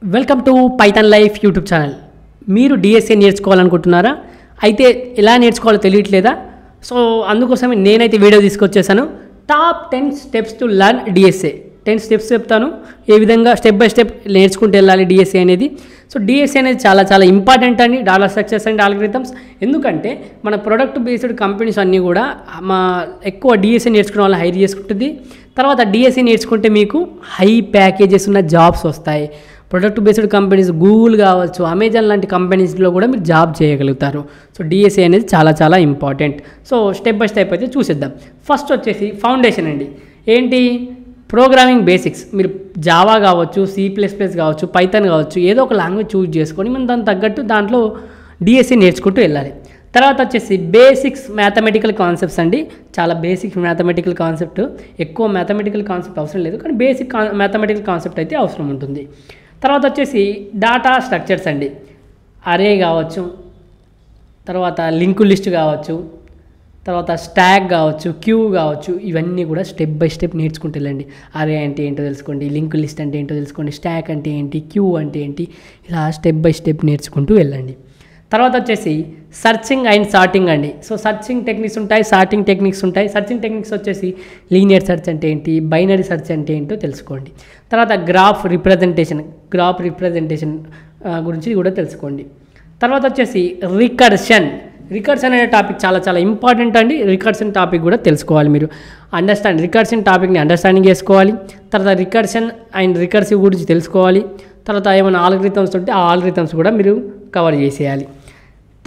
Welcome to Python life YouTube channel. మీరు DSA నేర్చుకోవాలనుకుంటున్నారా? అయితే ఎలా నేర్చుకోవాలో తెలియట్లేదా? సో అందుకోసమే నేనైతే వీడియో తీసుకొచ్చేసాను. Top 10 steps to learn DSA. 10 steps చెప్తాను, ఏ విధంగా స్టెప్ బై స్టెప్ నేర్చుకుంటూ వెళ్ళాలి డిఎస్ఏ అనేది. సో డిఎస్ఏ అనేది చాలా ఇంపార్టెంట్ అండి, డాటా స్ట్రక్చర్స్ అండ్ ఆల్గరిథమ్స్. ఎందుకంటే మన ప్రొడక్ట్ బేస్డ్ కంపెనీస్ అన్నీ కూడా ఎక్కువ డిఎస్ఏ నేర్చుకునే వాళ్ళు హైర్ చేసుకుంటుంది. తర్వాత డిఎస్ఏ నేర్చుకుంటే మీకు హై ప్యాకేజెస్ ఉన్న జాబ్స్ వస్తాయి. ప్రొడక్ట్ బేస్డ్ కంపెనీస్ గూగుల్ కావచ్చు, అమెజాన్ లాంటి కంపెనీస్లో కూడా మీరు జాబ్ చేయగలుగుతారు. సో డిఎస్ఏ అనేది చాలా important. So step by step అయితే చూసేద్దాం. ఫస్ట్ వచ్చేసి ఫౌండేషన్ అండి. ఏంటి? Programming basics. మీరు జావా కావచ్చు, C++ కావచ్చు, పైథాన్ కావచ్చు, ఏదో ఒక లాంగ్వేజ్ చూజ్ చేసుకొని మనం దానికి తగ్గట్టు దాంట్లో డిఎస్ఏ నేర్చుకుంటూ వెళ్ళాలి. తర్వాత వచ్చేసి బేసిక్స్ మ్యాథమెటికల్ కాన్సెప్ట్స్ అండి. చాలా బేసిక్ మ్యాథమెటికల్ కాన్సెప్ట్, ఎక్కువ మ్యాథమెటికల్ కాన్సెప్ట్ అవసరం లేదు, కానీ బేసిక్ మ్యాథమెటికల్ కాన్సెప్ట్ అయితే అవసరం ఉంటుంది. తర్వాత వచ్చేసి డాటా స్ట్రక్చర్స్ అండి. అరే కావచ్చు, తర్వాత లింక్ లిస్ట్ కావచ్చు, తర్వాత స్టాక్ కావచ్చు, క్యూ కావచ్చు, ఇవన్నీ కూడా స్టెప్ బై స్టెప్ నేర్చుకుంటూ వెళ్ళండి. అరే అంటే ఏంటో తెలుసుకోండి, లింక్ లిస్ట్ అంటే ఏంటో తెలుసుకోండి, స్టాక్ అంటే ఏంటి, క్యూ అంటే ఏంటి, ఇలా స్టెప్ బై స్టెప్ నేర్చుకుంటూ వెళ్ళండి. తర్వాత వచ్చేసి సర్చింగ్ అండ్ సార్టింగ్ అండి. సో సర్చింగ్ టెక్నిక్స్ ఉంటాయి, సార్టింగ్ టెక్నిక్స్ ఉంటాయి. సర్చింగ్ టెక్నిక్స్ వచ్చేసి లీనియర్ సెర్చ్ అంటే ఏంటి, బైనరీ సెర్చ్ అంటే ఏంటో తెలుసుకోండి. తర్వాత గ్రాఫ్ రిప్రజెంటేషన్ గురించి కూడా తెలుసుకోండి. తర్వాత వచ్చేసి రికర్షన్ అనే టాపిక్ చాలా ఇంపార్టెంట్ అండి. రికర్షన్ టాపిక్ కూడా తెలుసుకోవాలి మీరు. రికర్షన్ టాపిక్ని అండర్స్టాండింగ్ చేసుకోవాలి. తర్వాత రికర్షన్ అండ్ రికర్సివ్ గురించి తెలుసుకోవాలి. తర్వాత ఏమైనా ఆల్గరిథమ్స్ ఉంటే ఆ ఆల్గరిథమ్స్ కూడా మీరు కవర్ చేసేయాలి.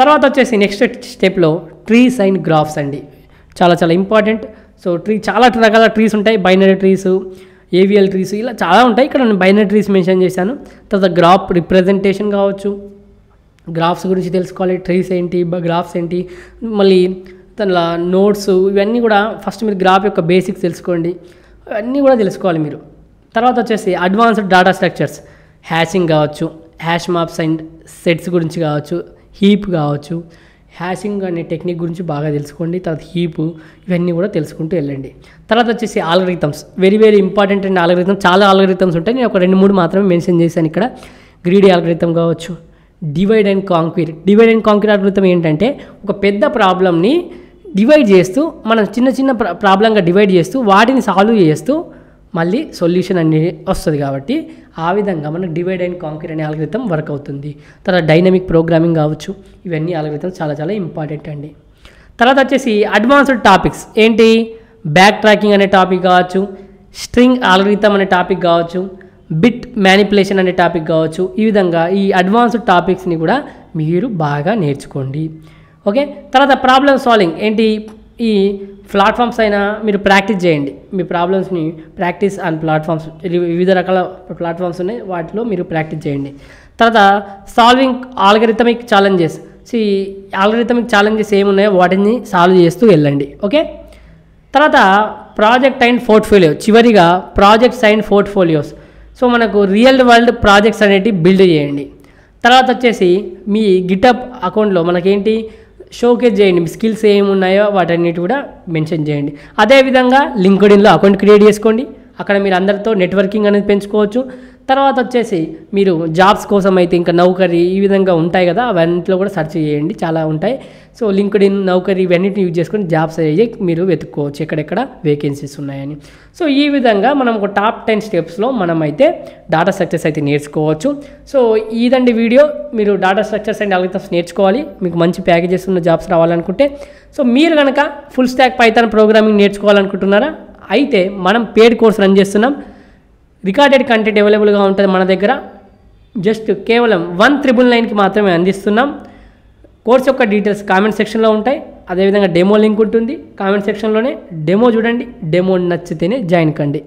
తర్వాత వచ్చేసి నెక్స్ట్ స్టెప్లో ట్రీస్ అండ్ గ్రాఫ్స్ అండి. చాలా ఇంపార్టెంట్. సో చాలా రకాల ట్రీస్ ఉంటాయి. బైనరీ ట్రీస్, ఏవిఎల్ ట్రీస్, ఇలా చాలా ఉంటాయి. ఇక్కడ నేను బైనరీ ట్రీస్ మెన్షన్ చేశాను. తర్వాత గ్రాఫ్ రిప్రజెంటేషన్ కావచ్చు, గ్రాఫ్స్ గురించి తెలుసుకోవాలి. ట్రీస్ ఏంటి, గ్రాఫ్స్ ఏంటి, మళ్ళీ దానిలో నోట్స్, ఇవన్నీ కూడా ఫస్ట్ మీరు గ్రాఫ్ యొక్క బేసిక్స్ తెలుసుకోండి. అన్నీ కూడా తెలుసుకోవాలి మీరు. తర్వాత వచ్చేసి అడ్వాన్స్డ్ డాటా స్ట్రక్చర్స్, హ్యాషింగ్ కావచ్చు, హ్యాష్ మ్యాప్స్ అండ్ సెట్స్ గురించి కావచ్చు, హీప్ కావచ్చు. హ్యాషింగ్ అనే టెక్నిక్ గురించి బాగా తెలుసుకోండి. తర్వాత హీప్, ఇవన్నీ కూడా తెలుసుకుంటూ వెళ్ళండి. తర్వాత వచ్చేసి algorithms, very important and algorithms. చాలా ఆల్గరిథమ్స్ ఉంటాయి, నేను ఒక 2-3 మాత్రమే మెన్షన్ చేశాను ఇక్కడ. గ్రీడీ ఆల్గరిథం కావచ్చు, డివైడ్ అండ్ కాంక్వీర్ ఆల్గరిథం ఏంటంటే ఒక పెద్ద ప్రాబ్లమ్ని డివైడ్ చేస్తూ, మనం చిన్న ప్రాబ్లంగా డివైడ్ చేస్తూ వాటిని సాల్వ్ చేస్తూ మళ్ళీ సొల్యూషన్ అనేది వస్తుంది. కాబట్టి ఆ విధంగా మనకు డివైడ్ అండ్ కాంక్వీర్ అనే ఆల్గరిథం వర్క్ అవుతుంది. తర్వాత డైనమిక్ ప్రోగ్రామింగ్ కావచ్చు, ఇవన్నీ ఆల్గరిథమ్స్ చాలా ఇంపార్టెంట్ అండి. తర్వాత వచ్చేసి అడ్వాన్స్డ్ టాపిక్స్ ఏంటి? బ్యాక్ ట్రాకింగ్ అనే టాపిక్ కావచ్చు, స్ట్రింగ్ ఆల్గరిథం అనే టాపిక్ కావచ్చు, బిట్ మ్యానిపులేషన్ అనే టాపిక్ కావచ్చు. ఈ విధంగా ఈ అడ్వాన్స్డ్ టాపిక్స్ని కూడా మీరు బాగా నేర్చుకోండి. ఓకే. తర్వాత ప్రాబ్లమ్ సాల్వింగ్ ఏంటి? ఈ ప్లాట్ఫామ్స్ అయినా మీరు ప్రాక్టీస్ చేయండి. మీ ప్రాబ్లమ్స్ని ప్రాక్టీస్ ఆన్ ప్లాట్ఫామ్స్, వివిధ రకాల ప్లాట్ఫామ్స్ ఉన్నాయి, వాటిలో మీరు ప్రాక్టీస్ చేయండి. తర్వాత solving algorithmic challenges. Algorithmic challenges ఏమున్నాయో వాటిని సాల్వ్ చేస్తూ వెళ్ళండి. ఓకే. తర్వాత ప్రాజెక్ట్ అండ్ పోర్ట్ఫోలియో. చివరిగా ప్రాజెక్ట్స్ అండ్ పోర్ట్ఫోలియోస్. సో మనకు రియల్ వరల్డ్ ప్రాజెక్ట్స్ అనేవి బిల్డ్ చేయండి. తర్వాత వచ్చేసి మీ గిటప్ అకౌంట్లో మనకేంటి షోకేజ్ చేయండి, మీ స్కిల్స్ ఏమున్నాయో వాటన్నిటి కూడా మెన్షన్ చేయండి. అదేవిధంగా లింక్డ్ఇన్లో అకౌంట్ క్రియేట్ చేసుకోండి. అక్కడ మీరు అందరితో నెట్వర్కింగ్ అనేది పెంచుకోవచ్చు. తర్వాత వచ్చేసి మీరు జాబ్స్ కోసం అయితే ఇంకా నౌకరీ, ఈ విధంగా ఉంటాయి కదా, అవన్నింటిలో కూడా సెర్చ్ చేయండి, చాలా ఉంటాయి. సో లింక్డ్ఇన్, నౌకరీ ఇవన్నిటిని యూజ్ చేసుకొని జాబ్స్ అయ్యి మీరు వెతుక్కోవచ్చు ఎక్కడెక్కడ వేకెన్సీస్ ఉన్నాయని. సో ఈ విధంగా మనం ఒక టాప్ 10 స్టెప్స్లో మనం అయితే డాటా స్ట్రక్చర్స్ అయితే నేర్చుకోవచ్చు. సో ఇదండి వీడియో. మీరు డాటా స్ట్రక్చర్స్ అండ్ ఆల్గరిథమ్స్ నేర్చుకోవాలి, మీకు మంచి ప్యాకేజెస్ ఉన్న జాబ్స్ రావాలనుకుంటే. సో మీరు కనుక ఫుల్ స్టాక్ పైథాన్ ప్రోగ్రామింగ్ నేర్చుకోవాలనుకుంటున్నారా? అయితే మనం పెయిడ్ కోర్స్ రన్ చేస్తున్నాం. రికార్డెడ్ కంటెంట్ అవైలబుల్గా ఉంటుంది మన దగ్గర. జస్ట్ కేవలం 1,999కి మాత్రమే అందిస్తున్నాం. కోర్స్ యొక్క డీటెయిల్స్ కామెంట్ సెక్షన్లో ఉంటాయి. అదేవిధంగా డెమో లింక్ ఉంటుంది కామెంట్ సెక్షన్లోనే. డెమో చూడండి, డెమో నచ్చితేనే జాయిన్ కండి.